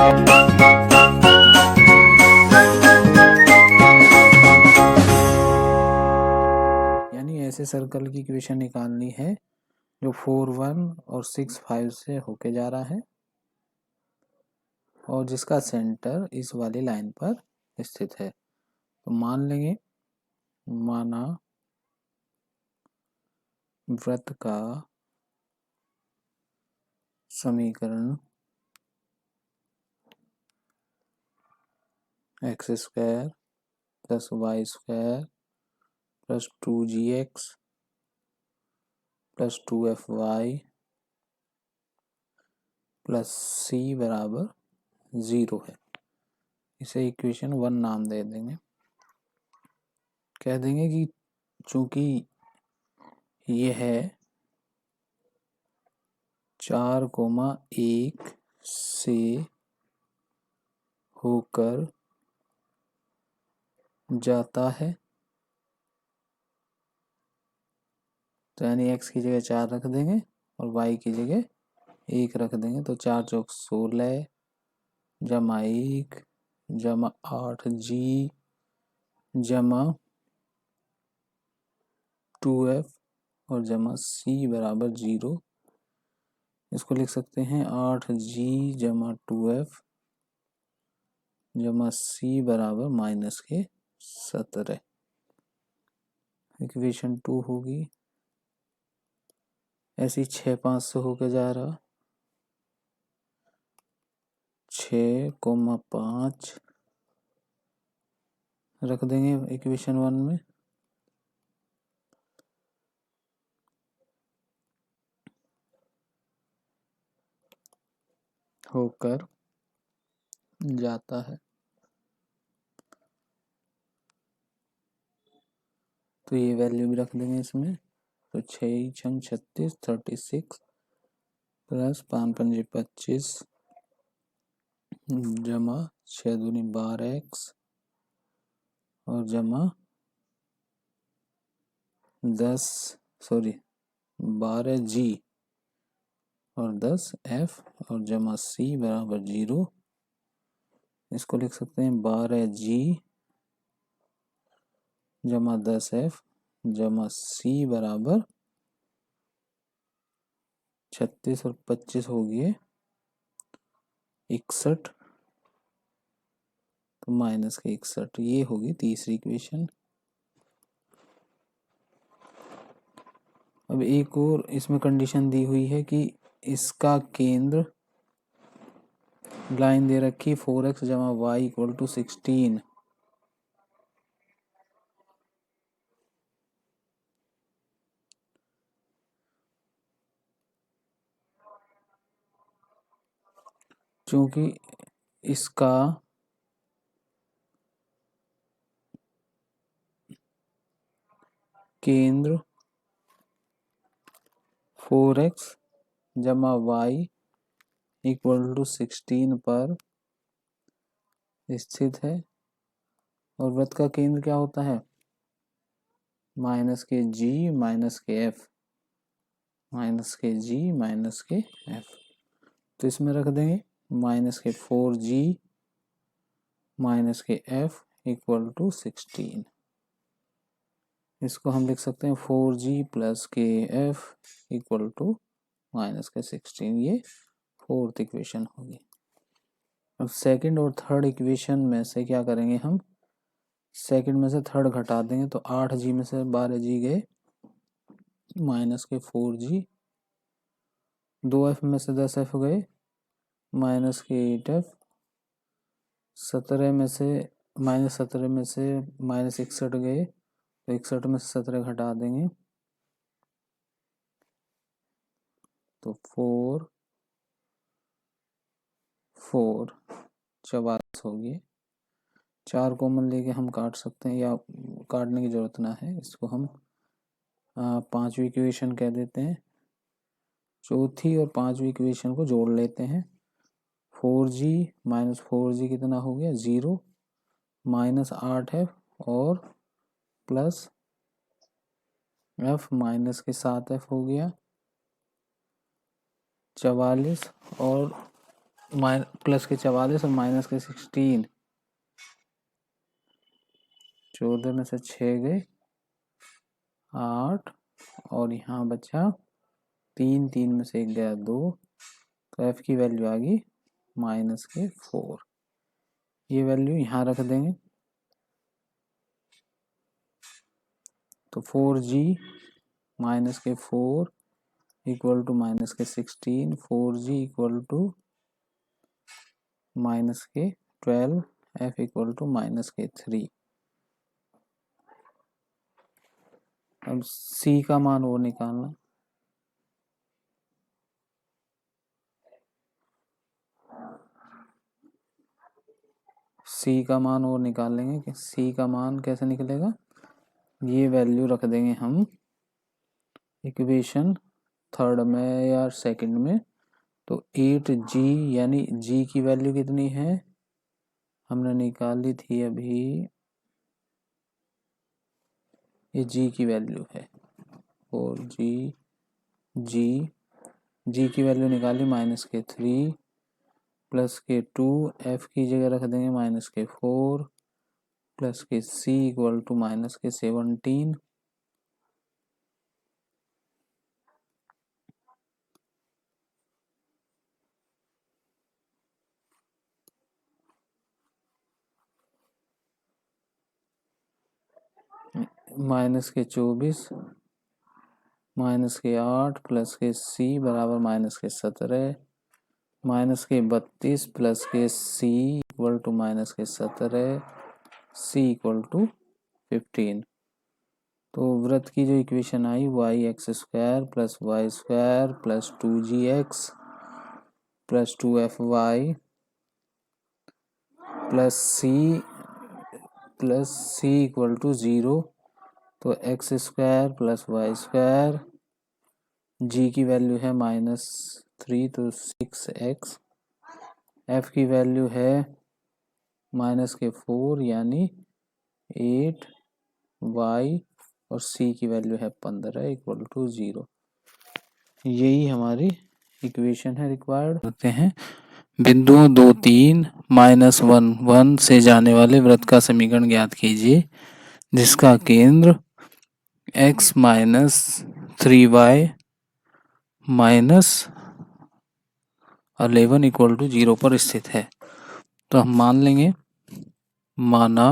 यानी ऐसे सर्कल की इक्वेशन निकालनी है जो 4 1 और 6 5 से होके जा रहा है और जिसका सेंटर इस वाली लाइन पर स्थित है। तो मान लेंगे, माना वृत्त का समीकरण x square plus y square plus 2gx plus 2fy plus c बराबर 0 है। इसे इक्वेशन 1 नाम दे देंगे। कह देंगे कि चूंकि ये है 4,1 से होकर जाता है, तो यानी x की जगह 4 रख देंगे और y की जगह 1 रख देंगे। तो 4 चौक 16 जमा 1 जमा 8g जमा 2f और जमा c बराबर 0। इसको लिख सकते हैं 8g जमा 2f जमा c बराबर -17। इक्वेशन 2 होगी। ऐसी 6 5 से होके जा रहा, 6,5 रख देंगे इक्वेशन 1 में। होकर जाता है, तो ये वैल्यू भी रख देंगे इसमें। तो 6 छंग 36 36 प्लस 5 पंजे 25 जमा 6 दूनी 12x और जमा 12g और 10f और जमा c बराबर 0। इसको लिख सकते हैं 12g जमा 10f जमा c बराबर 36 और 25 हो गए 61, तो माइनस के 61। ये होगी तीसरी इक्वेशन। अब एक और इसमें कंडीशन दी हुई है कि इसका केंद्र, लाइन दे रखी 4x जमा वाई इक्वल टू 16। चूंकि इसका केंद्र 4x जमा वाई इक्वल टू 16 पर स्थित है और वृत्त का केंद्र क्या होता है, माइनस के g माइनस के f, माइनस के g माइनस के f। तो इसमें रख देंगे माइनस के 4g माइनस के f इक्वल टू 16। इसको हम लिख सकते हैं 4g प्लस के f इक्वल टू माइनस के 16। ये फोर्थ इक्वेशन होगी। अब सेकंड और थर्ड इक्वेशन में से क्या करेंगे, हम सेकंड में से थर्ड घटा देंगे। तो 8g में से 12g गए, माइनस के 4g, 2f में से 10f गए, माइनस के 8f, 17 में से -17 में से -61 गए, तो 61 में से 17 घटा देंगे तो 4 4 44 होगी। 4 कॉमन लेके हम काट सकते हैं या काटने की जरूरत ना है। इसको हम पांचवी इक्वेशन कह देते हैं। चौथी और पांचवी इक्वेशन को जोड़ लेते हैं। 4g माइनस 4g कितना हो गया 0, माइनस 8f और प्लस f माइनस के 7f हो गया 44 और प्लस के 44 और माइनस के 16, 14 में से 6 गए 8 और यहाँ बचा 3, 3 में से 1 गया 2, तो f की वैल्यू आ गई माइनस के 4। ये वैल्यू यहाँ रख देंगे तो 4g माइनस के 4 इक्वल टू माइनस के 16, 4g इक्वल टू माइनस के 12, f इक्वल टू माइनस के 3। अब c का मान वो निकालना, c का मान वो निकाल लेंगे कि c का मान कैसे निकलेगा। ये वैल्यू रख देंगे हम इक्वेशन 3 में या 2 में, तो 8g यानी g की वैल्यू कितनी है हमने निकाली थी अभी, ये g की वैल्यू है 4g, g की वैल्यू निकाली माइनस के 3 प्लस के 2, f की जगह रख देंगे माइनस के 4 प्लस के c इक्वल टू माइनस के 17। माइनस के 24 माइनस के 8 प्लस के c बराबर माइनस के 17, माइनस के 32 प्लस के c इक्वल टू माइनस के 17, c इक्वल टू 15। तो वृत्त की जो इक्वेशन आई y(x² plus y² plus 2gx plus 2fy plus c equal to 0, तो x² प्लस y², g की वैल्यू है -3 तो 6x, f की वैल्यू है माइनस के 4 यानी 8, y और c की वैल्यू है 15 इक्वल टू 0। यही हमारी इक्वेशन है रिक्वायर्ड। होते हैं बिंदुओं 2, 3, -1, 1 से जाने वाले वृत्त का समीकरण ज्ञात कीजिए जिसका केंद्र x minus 3y minus 11 equal to 0 पर स्थित है। तो हम मान लेंगे, माना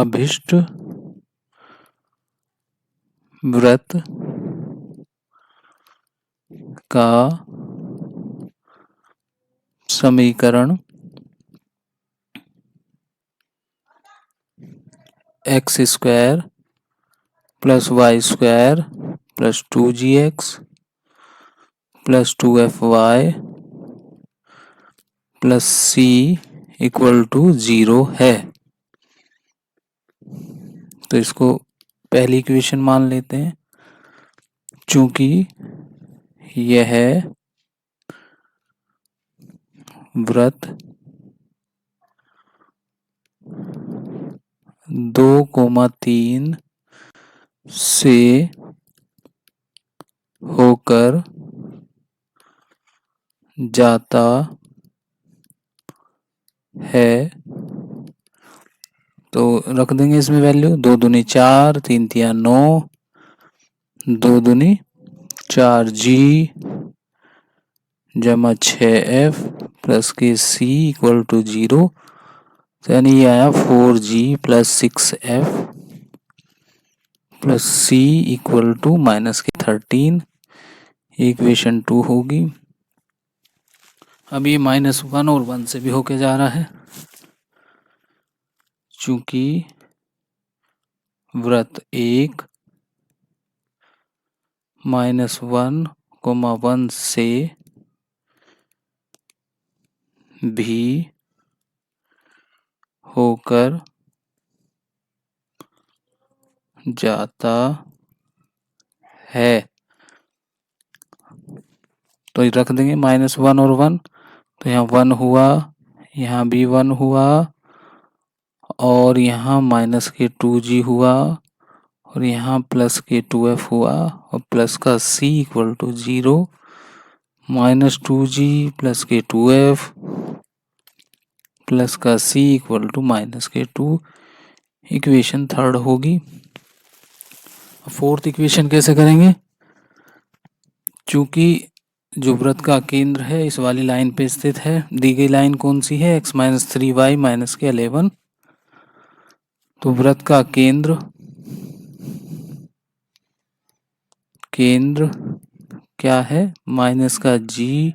अभिष्ट वृत्त का समीकरण x² plus y² plus 2gx plus 2fy plus c equal to 0 है। तो इसको पहली इक्वेशन मान लेते हैं, चूंकि यह वृत्त 2,3 से होकर जाता है, तो रख देंगे इसमें वैल्यू 2 दूनी 4, 3 तिया 9, 2 दूनी 4g जमा 6f प्लस के c इक्वल टू 0, तो यानी ये आया 4g plus 6f plus c equal to minus के 13, इक्वेशन 2 होगी। अब ये -1 और 1 से भी होके जा रहा है, चूंकि वृत्त 1 -1, 1 से भी होकर जाता है, तो रख देंगे -1 और 1, तो यहाँ 1 हुआ, यहाँ भी 1 हुआ और यहाँ माइनस के 2g हुआ और यहाँ प्लस के 2f हुआ और प्लस का c equal to 0 minus 2g plus के 2f प्लस का c इक्वल टू माइनस के 2। इक्वेशन थर्ड होगी। फोर्थ इक्वेशन कैसे करेंगे? चूंकि जो वृत्त का केंद्र है इस वाली लाइन पे स्थित है, दी गई लाइन कौन सी है? x माइनस 3y माइनस के 11। तो वृत्त का केंद्र क्या है? माइनस का g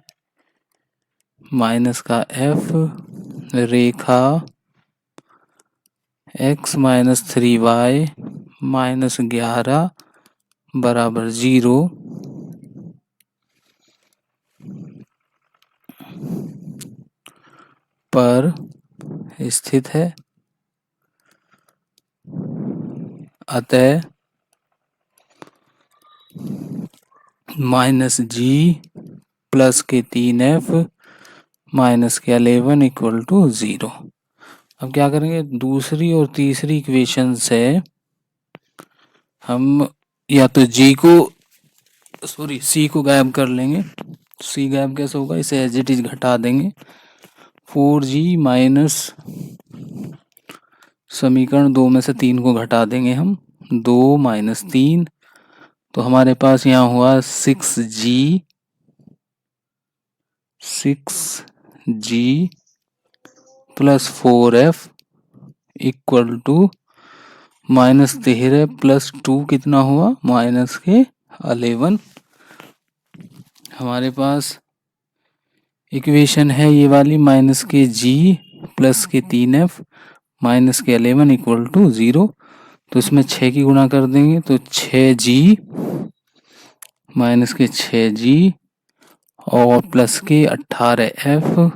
माइनस का f, रेखा x माइनस 3y माइनस 11 बराबर 0 पर स्थित है। अतः माइनस g प्लस के 3f माइनस के 11 इक्वल टू 0। अब क्या करेंगे? दूसरी और तीसरी इक्वेशन से हम या तो c को गायब कर लेंगे। c गायब कैसे होगा? इसे एज इट इज घटा देंगे। 4g माइनस समीकरण 2 में से 3 को घटा देंगे हम, 2 माइनस 3, तो हमारे पास यहाँ हुआ 6g plus 4f equal to minus 13 plus 2 कितना हुआ? माइनस के 11। हमारे पास इक्वेशन है ये वाली, माइनस के g प्लस के 3f माइनस के 11 इक्वल टू 0। तो इसमें 6 की गुणा कर देंगे तो 6g माइनस के 6g और प्लस के 18f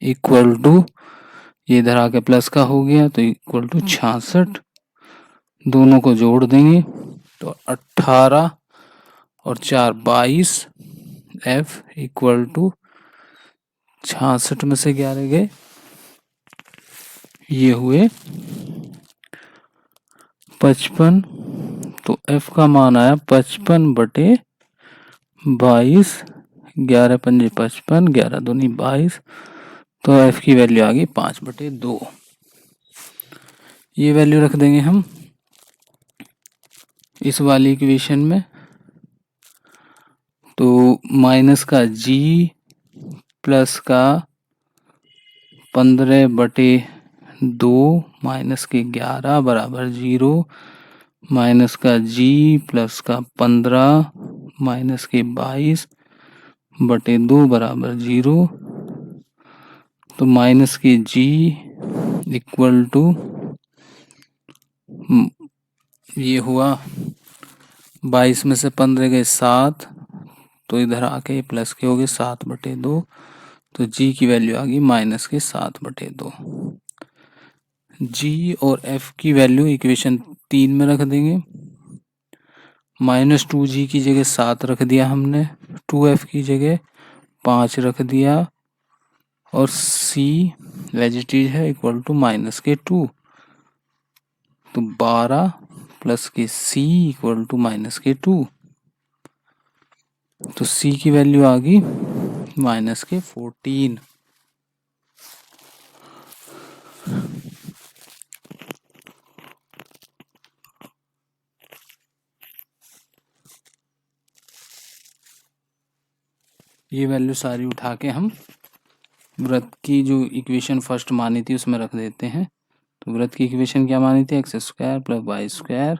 इक्वल टू, ये इधर आके प्लस का हो गया तो इक्वल टू 66। दोनों को जोड़ देंगे तो 18 और 4 22 f इक्वल टू 66 में से 11 गए, ये हुए 55। तो f का मान आया 55 बटे 22, 11 पंजे 55, 11 दूनी 22। तो f की वैल्यू आ गई 5 बटे 2। ये वैल्यू रख देंगे हम इस वाली इक्वेशन में। तो माइनस का g प्लस का 15 बटे 2 माइनस के 11 बराबर 0, माइनस का g प्लस का 15 माइनस के 22 बटे 2 बराबर 0। तो माइनस के g इक्वल टू, ये हुआ 22 में से 15 गए 7, तो इधर आके प्लस के हो गए 7 बटे 2। तो g की वैल्यू आ गई माइनस के 7 बटे 2। g और f की वैल्यू इक्वेशन 3 में रख देंगे। माइनस 2g की जगह 7 रख दिया हमने, 2f की जगह 5 रख दिया और c एज इट इज है इक्वल टू माइनस के 2। तो 12 प्लस के c इक्वल टू माइनस के 2। तो c की वैल्यू आ गई माइनस के 14। ये वैल्यू सारी उठा के हम वृत्त की जो इक्वेशन फर्स्ट मानी थी उसमें रख देते हैं। तो वृत्त की इक्वेशन क्या मानी थी? X square plus y square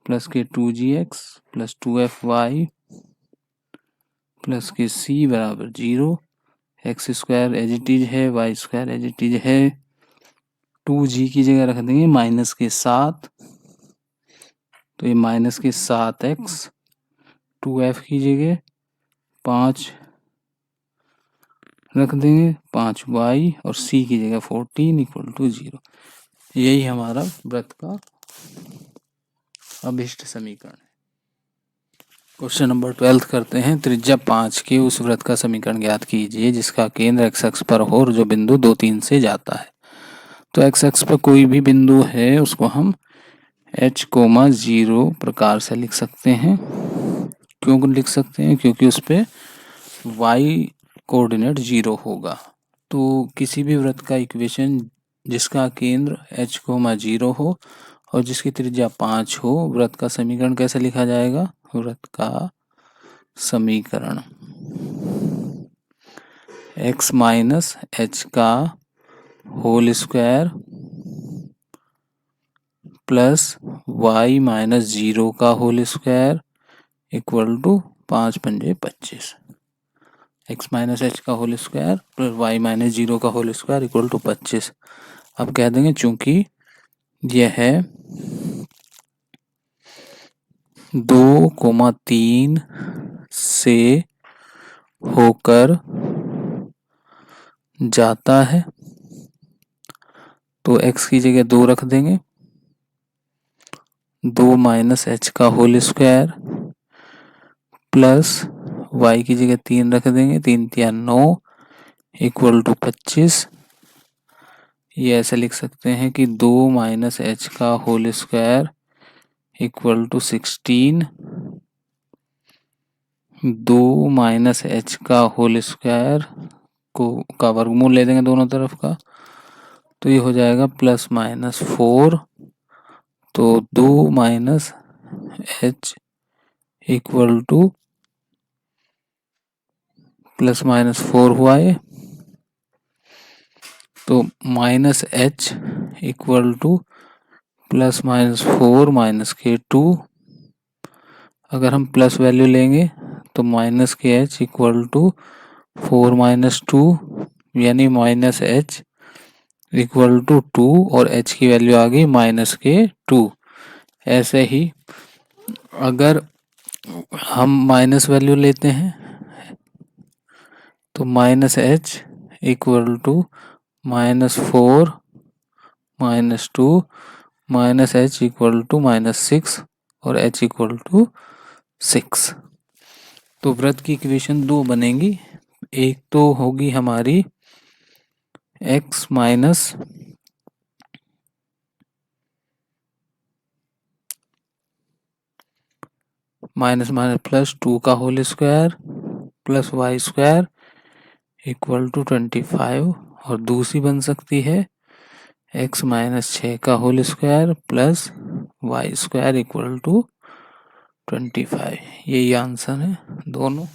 plus के 2gx प्लस 2fy प्लस के c बराबर 0। X square as it is है, y square as it is है, 2g की जगह रख देंगे माइनस के 7, तो ये माइनस के 7x, 2f की जगह 5 रख देंगे 5y और c की जगह 14 इक्वल टू 0। यही हमारा वृत्त का अभिष्ट समीकरण है। क्वेश्चन नंबर 12 करते हैं। त्रिज्या 5 के उस वृत्त का समीकरण ज्ञात कीजिए जिसका केंद्र x अक्ष पर हो और जो बिंदु 2 3 से जाता है। तो x अक्ष पर कोई भी बिंदु है उसको हम h, 0 प्रकार से लिख सकते हैं। क्यों लिख सकते हैं? क्योंकि उस पे y कोऑर्डिनेट 0 होगा। तो किसी भी वृत्त का इक्वेशन जिसका केंद्र h, 0 हो और जिसकी त्रिज्या 5 हो, वृत्त का समीकरण कैसे लिखा जाएगा? वृत्त का समीकरण x माइनस h का whole square plus y minus 0 का होल स्क्वायर इक्वल टू 5 पंजे 25। x माइनस एच का whole square plus y minus 0 का होल स्क्वायर इक्वल टू 25। अब कह देंगे चूंकि यह 2,3 से होकर जाता है तो x की जगह 2 रख देंगे, 2 माइनस एच का होल स्क्वायर प्लस y की जगह 3 रख देंगे, 3 तिया 9 इक्वल टू 25। ये ऐसे लिख सकते हैं कि 2 माइनस एच का whole square equal to 16, 2 minus h का होल स्क्वायर का वर्गमूल ले देंगे दोनों तरफ का, तो ये हो जाएगा प्लस माइनस 4। तो 2 minus h equal two plus minus 4 हुआ है, तो minus h equal two plus minus 4 minus के 2। अगर हम प्लस वैल्यू लेंगे तो माइनस के एच इक्वल टू 4 माइनस 2 यानी माइनस एच इक्वल टू 2 और एच की वैल्यू आ गई माइनस के 2। ऐसे ही अगर हम माइनस वैल्यू लेते हैं तो minus h equal to minus 4 minus 2 minus h equal to minus 6 और एच इक्वल टू 6। तो वृत्त की इक्वेशन 2 बनेंगी। एक तो होगी हमारी x minus minus minus plus 2 का whole square plus y square equal to 25 और दूसरी बन सकती है x माइनस 6 का whole square plus y square equal to 25। यही आंसर है दोनों।